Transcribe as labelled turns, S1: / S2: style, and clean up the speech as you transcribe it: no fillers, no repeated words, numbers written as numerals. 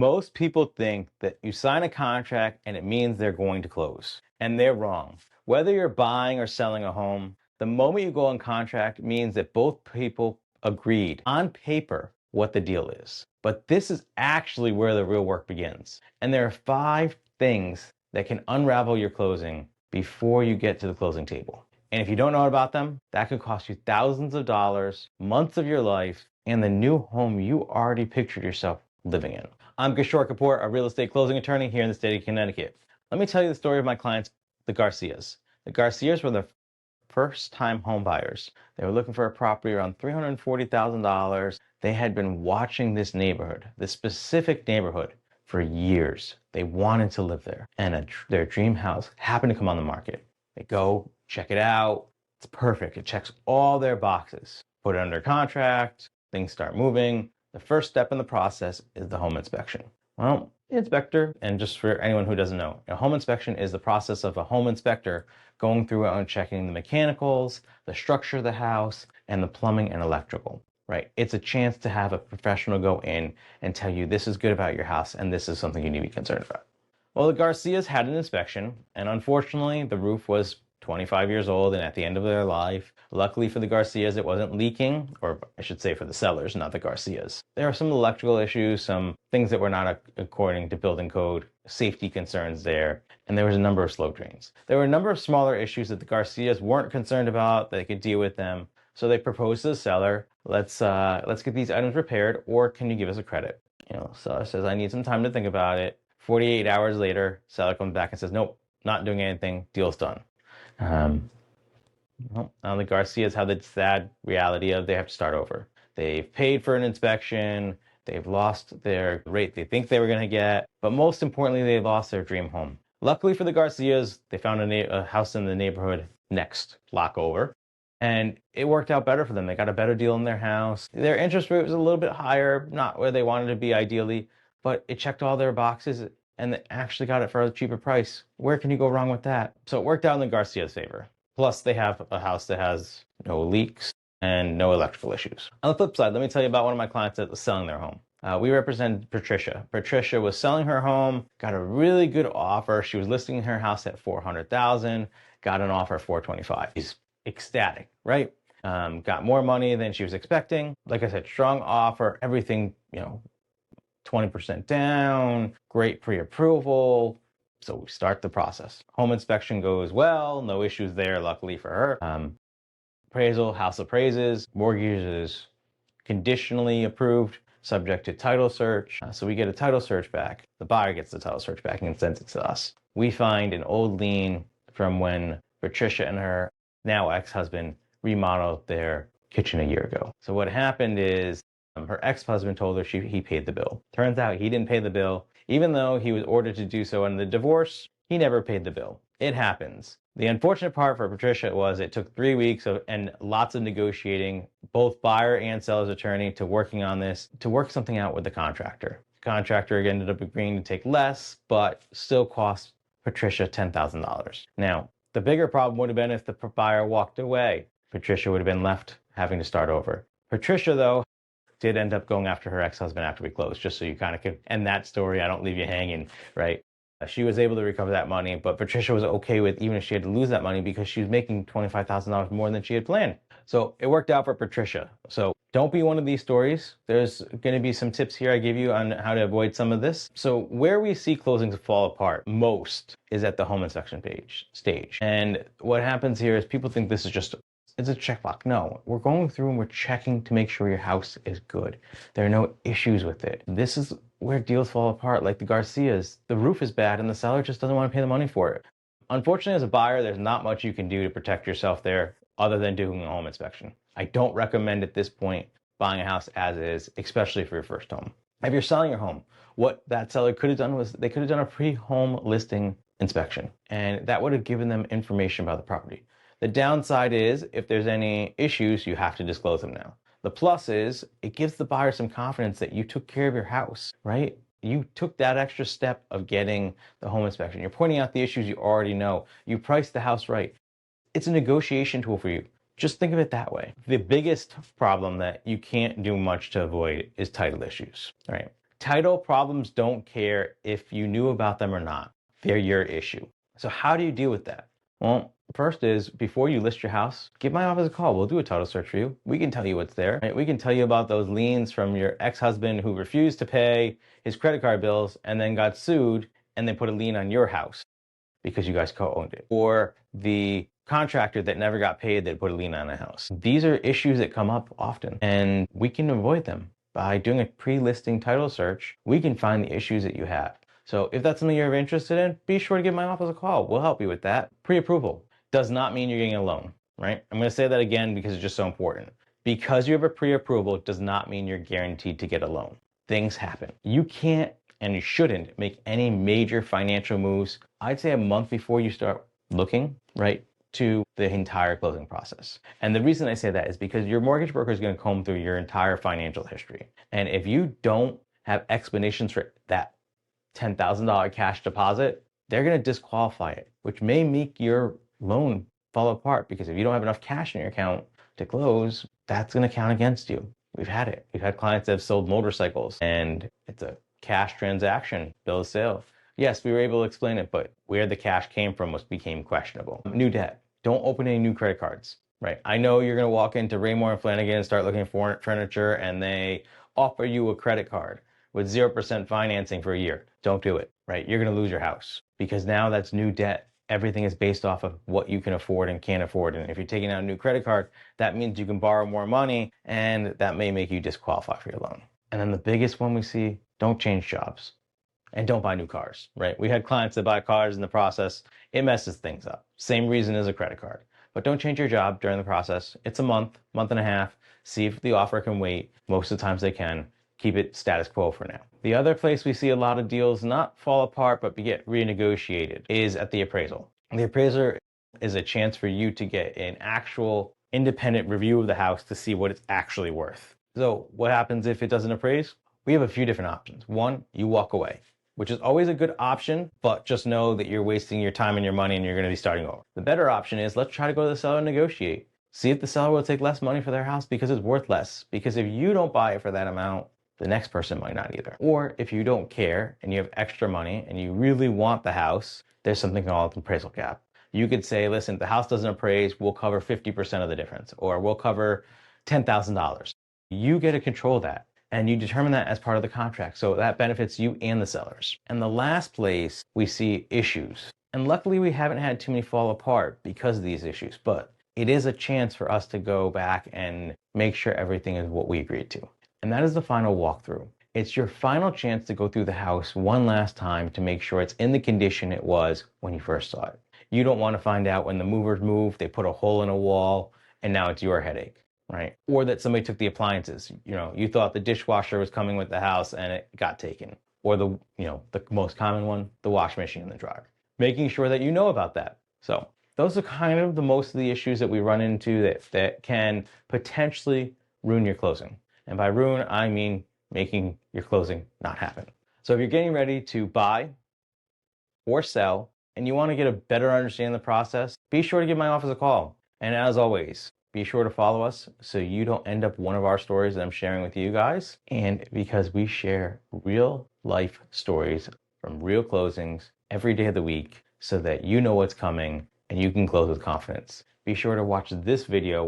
S1: Most people think that you sign a contract and it means they're going to close, and they're wrong. Whether you're buying or selling a home, the moment you go on contract means that both people agreed on paper what the deal is. But this is actually where the real work begins. And there are 5 things that can unravel your closing before you get to the closing table. And if you don't know about them, that could cost you thousands of dollars, months of your life, and the new home you already pictured yourself living in. I'm Kishore Kapoor, a real estate closing attorney here in the state of Connecticut. Let me tell you the story of my clients, the Garcias. The Garcias were the first-time home buyers. They were looking for a property around $340,000. They had been watching this neighborhood, this specific neighborhood, for years. They wanted to live there, and their dream house happened to come on the market. They go, check it out. It's perfect. It checks all their boxes. Put it under contract. Things start moving. The first step in the process is the home inspection. Well, the inspector, and just for anyone who doesn't know, a home inspection is the process of a home inspector going through and checking the mechanicals, the structure of the house, and the plumbing and electrical, right? It's a chance to have a professional go in and tell you this is good about your house and this is something you need to be concerned about. Well, the Garcias had an inspection, and unfortunately, the roof was 25 years old and at the end of their life. Luckily for the Garcias, it wasn't leaking, or I should say for the sellers, not the Garcias. There are some electrical issues, some things that were not according to building code, safety concerns there, and there was a number of slow drains. There were a number of smaller issues that the Garcias weren't concerned about, that they could deal with them. So they proposed to the seller, let's get these items repaired, or can you give us a credit? Seller says, I need some time to think about it. 48 hours later, seller comes back and says, nope, not doing anything, deal's done. Now the Garcias have the sad reality of they have to start over. They've paid for an inspection, they've lost their rate they think they were going to get, but most importantly, they lost their dream home. Luckily for the Garcias, they found a house in the neighborhood next block over, and it worked out better for them. They got a better deal in their house. Their interest rate was a little bit higher, not where they wanted to be ideally, but it checked all their boxes and they actually got it for a cheaper price. Where can you go wrong with that? So it worked out in the Garcia's favor. Plus, they have a house that has no leaks and no electrical issues. On the flip side, let me tell you about one of my clients that was selling their home. We represent Patricia. Patricia was selling her home, got a really good offer. She was listing her house at $400,000, got an offer of $425,000. She's ecstatic, right? Got more money than she was expecting. Like I said, strong offer, everything, 20% down, great pre-approval. So we start the process. Home inspection goes well, no issues there, luckily for her. Appraisal, house appraises, mortgage is conditionally approved, subject to title search. So we get a title search back. The buyer gets the title search back and sends it to us. We find an old lien from when Patricia and her now ex-husband remodeled their kitchen a year ago. So what happened is her ex-husband told her he paid the bill. Turns out he didn't pay the bill. Even though he was ordered to do so in the divorce, he never paid the bill. It happens. The unfortunate part for Patricia was it took 3 weeks and lots of negotiating, both buyer and seller's attorney, to working on this, to work something out with the contractor. The contractor ended up agreeing to take less, but still cost Patricia $10,000. Now, the bigger problem would have been if the buyer walked away. Patricia would have been left having to start over. Patricia, though, did end up going after her ex-husband after we closed, just so you kind of can end that story. I don't leave you hanging, right? She was able to recover that money, but Patricia was okay with even if she had to lose that money because she was making $25,000 more than she had planned. So it worked out for Patricia. So don't be one of these stories. There's going to be some tips here I give you on how to avoid some of this. So where we see closings fall apart most is at the home inspection stage. And what happens here is people think this is just it's a checkbox. No, we're going through and we're checking to make sure your house is good. There are no issues with it. This is where deals fall apart, like the Garcias. The roof is bad and the seller just doesn't want to pay the money for it. Unfortunately, as a buyer, there's not much you can do to protect yourself there other than doing a home inspection. I don't recommend at this point buying a house as is, especially for your first home. If you're selling your home, what that seller could have done was they could have done a pre-home listing inspection, and that would have given them information about the property. The downside is if there's any issues, you have to disclose them now. The plus is it gives the buyer some confidence that you took care of your house, right? You took that extra step of getting the home inspection. You're pointing out the issues you already know. You priced the house right. It's a negotiation tool for you. Just think of it that way. The biggest problem that you can't do much to avoid is title issues, right? Title problems don't care if you knew about them or not. They're your issue. So how do you deal with that? Well, first is before you list your house, give my office a call. We'll do a title search for you. We can tell you what's there. Right? We can tell you about those liens from your ex-husband who refused to pay his credit card bills and then got sued and they put a lien on your house because you guys co-owned it. Or the contractor that never got paid that put a lien on a house. These are issues that come up often and we can avoid them. By doing a pre-listing title search, we can find the issues that you have. So if that's something you're interested in, be sure to give my office a call. We'll help you with that. Pre-approval does not mean you're getting a loan, right? I'm going to say that again because it's just so important. Because you have a pre-approval does not mean you're guaranteed to get a loan. Things happen. You can't and you shouldn't make any major financial moves, I'd say a month before you start looking, right, to the entire closing process. And the reason I say that is because your mortgage broker is going to comb through your entire financial history. And if you don't have explanations for that $10,000 cash deposit, they're going to disqualify it, which may make your loan fall apart because if you don't have enough cash in your account to close, that's going to count against you. We've had it. We've had clients that have sold motorcycles and it's a cash transaction, bill of sale. Yes, we were able to explain it, but where the cash came from became questionable. New debt. Don't open any new credit cards, right? I know you're going to walk into Raymore and Flanagan and start looking for furniture and they offer you a credit card with 0% financing for a year. Don't do it, right? You're going to lose your house because now that's new debt. Everything is based off of what you can afford and can't afford. And if you're taking out a new credit card, that means you can borrow more money and that may make you disqualify for your loan. And then the biggest one we see, don't change jobs. And don't buy new cars, right? We had clients that buy cars in the process. It messes things up. Same reason as a credit card. But don't change your job during the process. It's a month and a half. See if the offer can wait. Most of the times they can. Keep it status quo for now. The other place we see a lot of deals not fall apart but get renegotiated is at the appraisal. The appraiser is a chance for you to get an actual independent review of the house to see what it's actually worth. So what happens if it doesn't appraise? We have a few different options. One, you walk away, which is always a good option, but just know that you're wasting your time and your money and you're going to be starting over. The better option is let's try to go to the seller and negotiate. See if the seller will take less money for their house because it's worth less. Because if you don't buy it for that amount, the next person might not either. Or if you don't care and you have extra money and you really want the house, there's something called an appraisal cap. You could say, listen, if the house doesn't appraise, we'll cover 50% of the difference, or we'll cover $10,000. You get to control that. And you determine that as part of the contract. So that benefits you and the sellers. And the last place we see issues. And luckily we haven't had too many fall apart because of these issues, but it is a chance for us to go back and make sure everything is what we agreed to. And that is the final walkthrough. It's your final chance to go through the house one last time to make sure it's in the condition it was when you first saw it. You don't want to find out when the movers moved, they put a hole in a wall, and now it's your headache. Right? Or that somebody took the appliances. You thought the dishwasher was coming with the house and it got taken. Or the most common one, the washing machine and the dryer. Making sure that you know about that. So those are kind of the most of the issues that we run into that can potentially ruin your closing. And by ruin, I mean making your closing not happen. So if you're getting ready to buy or sell and you want to get a better understanding of the process, be sure to give my office a call. And as always, be sure to follow us so you don't end up one of our stories that I'm sharing with you guys. And because we share real life stories from real closings every day of the week so that you know what's coming and you can close with confidence. Be sure to watch this video